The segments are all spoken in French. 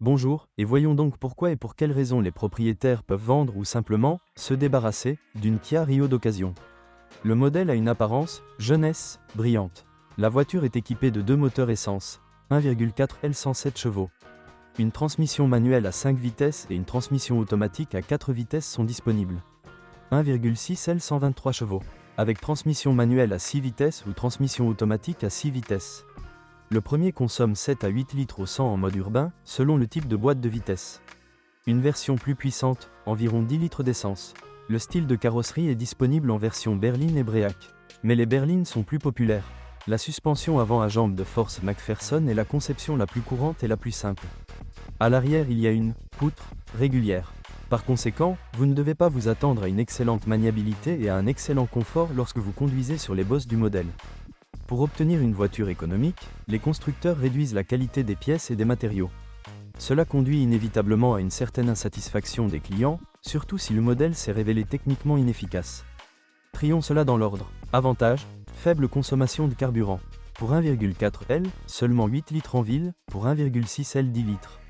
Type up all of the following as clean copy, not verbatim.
Bonjour, et voyons donc pourquoi et pour quelles raisons les propriétaires peuvent vendre ou simplement se débarrasser d'une Kia Rio d'occasion. Le modèle a une apparence jeunesse brillante. La voiture est équipée de deux moteurs essence, 1,4 L 107 chevaux. Une transmission manuelle à 5 vitesses et une transmission automatique à 4 vitesses sont disponibles. 1,6 L 123 chevaux, avec transmission manuelle à 6 vitesses ou transmission automatique à 6 vitesses. Le premier consomme 7 à 8 litres au 100 en mode urbain, selon le type de boîte de vitesse. Une version plus puissante, environ 10 litres d'essence. Le style de carrosserie est disponible en version berline et Bréac. Mais les berlines sont plus populaires. La suspension avant à jambes de Force McPherson est la conception la plus courante et la plus simple. À l'arrière, il y a une poutre régulière. Par conséquent, vous ne devez pas vous attendre à une excellente maniabilité et à un excellent confort lorsque vous conduisez sur les bosses du modèle. Pour obtenir une voiture économique, les constructeurs réduisent la qualité des pièces et des matériaux. Cela conduit inévitablement à une certaine insatisfaction des clients, surtout si le modèle s'est révélé techniquement inefficace. Trions cela dans l'ordre. Avantages: faible consommation de carburant. Pour 1,4 L, seulement 8 litres en ville, pour 1,6 L 10 litres.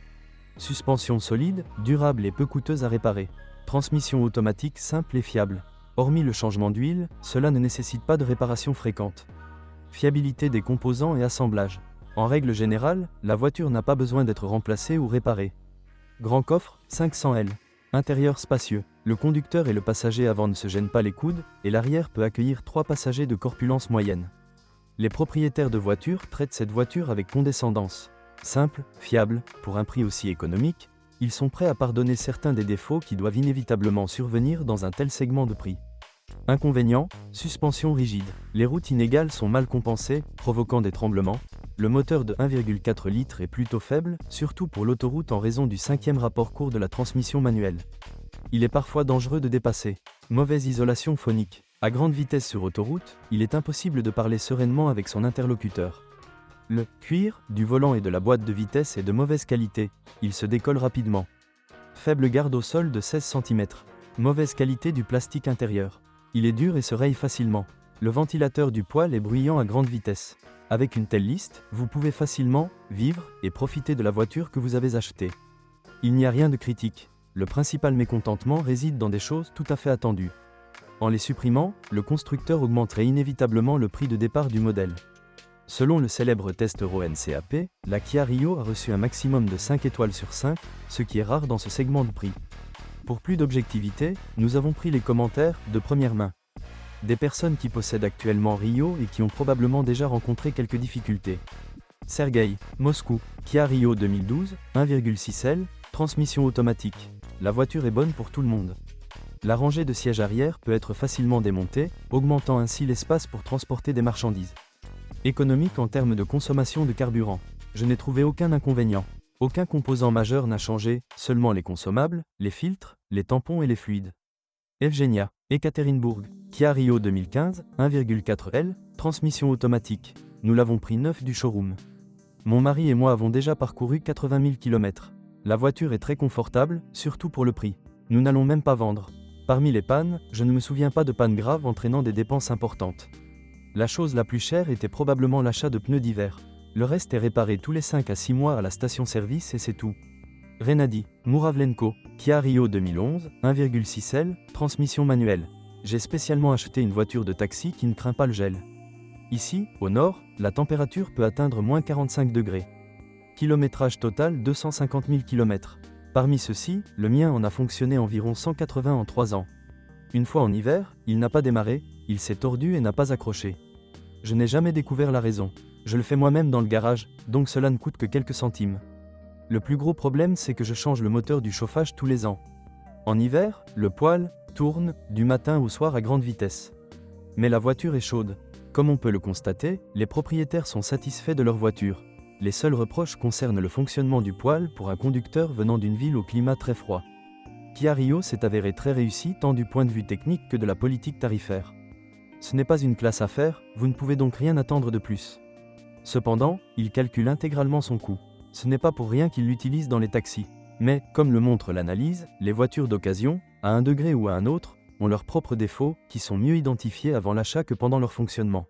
Suspension solide, durable et peu coûteuse à réparer. Transmission automatique simple et fiable. Hormis le changement d'huile, cela ne nécessite pas de réparation fréquente. Fiabilité des composants et assemblage. En règle générale, la voiture n'a pas besoin d'être remplacée ou réparée. Grand coffre, 500 L. Intérieur spacieux. Le conducteur et le passager avant ne se gênent pas les coudes, et l'arrière peut accueillir 3 passagers de corpulence moyenne. Les propriétaires de voitures traitent cette voiture avec condescendance. Simple, fiable, pour un prix aussi économique, ils sont prêts à pardonner certains des défauts qui doivent inévitablement survenir dans un tel segment de prix. Inconvénients: suspension rigide. Les routes inégales sont mal compensées, provoquant des tremblements. Le moteur de 1,4 litres est plutôt faible, surtout pour l'autoroute en raison du 5e rapport court de la transmission manuelle. Il est parfois dangereux de dépasser. Mauvaise isolation phonique. À grande vitesse sur autoroute, il est impossible de parler sereinement avec son interlocuteur. Le cuir du volant et de la boîte de vitesse est de mauvaise qualité, il se décolle rapidement. Faible garde au sol de 16 cm. Mauvaise qualité du plastique intérieur. Il est dur et se raye facilement. Le ventilateur du poêle est bruyant à grande vitesse. Avec une telle liste, vous pouvez facilement vivre et profiter de la voiture que vous avez achetée. Il n'y a rien de critique. Le principal mécontentement réside dans des choses tout à fait attendues. En les supprimant, le constructeur augmenterait inévitablement le prix de départ du modèle. Selon le célèbre test Euro NCAP, la Kia Rio a reçu un maximum de 5 étoiles sur 5, ce qui est rare dans ce segment de prix. Pour plus d'objectivité, nous avons pris les commentaires de première main. Des personnes qui possèdent actuellement Rio et qui ont probablement déjà rencontré quelques difficultés. Sergueï, Moscou, Kia Rio 2012, 1,6 L, transmission automatique. La voiture est bonne pour tout le monde. La rangée de sièges arrière peut être facilement démontée, augmentant ainsi l'espace pour transporter des marchandises. Économique en termes de consommation de carburant. Je n'ai trouvé aucun inconvénient. Aucun composant majeur n'a changé, seulement les consommables, les filtres, les tampons et les fluides. Evgenia, Ekaterinbourg, Kia Rio 2015, 1,4 L, transmission automatique. Nous l'avons pris neuf du showroom. Mon mari et moi avons déjà parcouru 80 000 km. La voiture est très confortable, surtout pour le prix. Nous n'allons même pas vendre. Parmi les pannes, je ne me souviens pas de pannes graves entraînant des dépenses importantes. La chose la plus chère était probablement l'achat de pneus d'hiver. Le reste est réparé tous les 5 à 6 mois à la station-service et c'est tout. Renadi, Muravlenko, Kia Rio 2011, 1,6 L, transmission manuelle. J'ai spécialement acheté une voiture de taxi qui ne craint pas le gel. Ici, au nord, la température peut atteindre moins 45 degrés. Kilométrage total 250 000 km. Parmi ceux-ci, le mien en a fonctionné environ 180 en 3 ans. Une fois en hiver, il n'a pas démarré, il s'est tordu et n'a pas accroché. Je n'ai jamais découvert la raison. Je le fais moi-même dans le garage, donc cela ne coûte que quelques centimes. Le plus gros problème, c'est que je change le moteur du chauffage tous les ans. En hiver, le poêle tourne du matin au soir à grande vitesse. Mais la voiture est chaude. Comme on peut le constater, les propriétaires sont satisfaits de leur voiture. Les seuls reproches concernent le fonctionnement du poêle pour un conducteur venant d'une ville au climat très froid. Kia Rio s'est avéré très réussi tant du point de vue technique que de la politique tarifaire. Ce n'est pas une classe affaires, vous ne pouvez donc rien attendre de plus. Cependant, il calcule intégralement son coût. Ce n'est pas pour rien qu'il l'utilise dans les taxis. Mais, comme le montre l'analyse, les voitures d'occasion, à un degré ou à un autre, ont leurs propres défauts, qui sont mieux identifiés avant l'achat que pendant leur fonctionnement.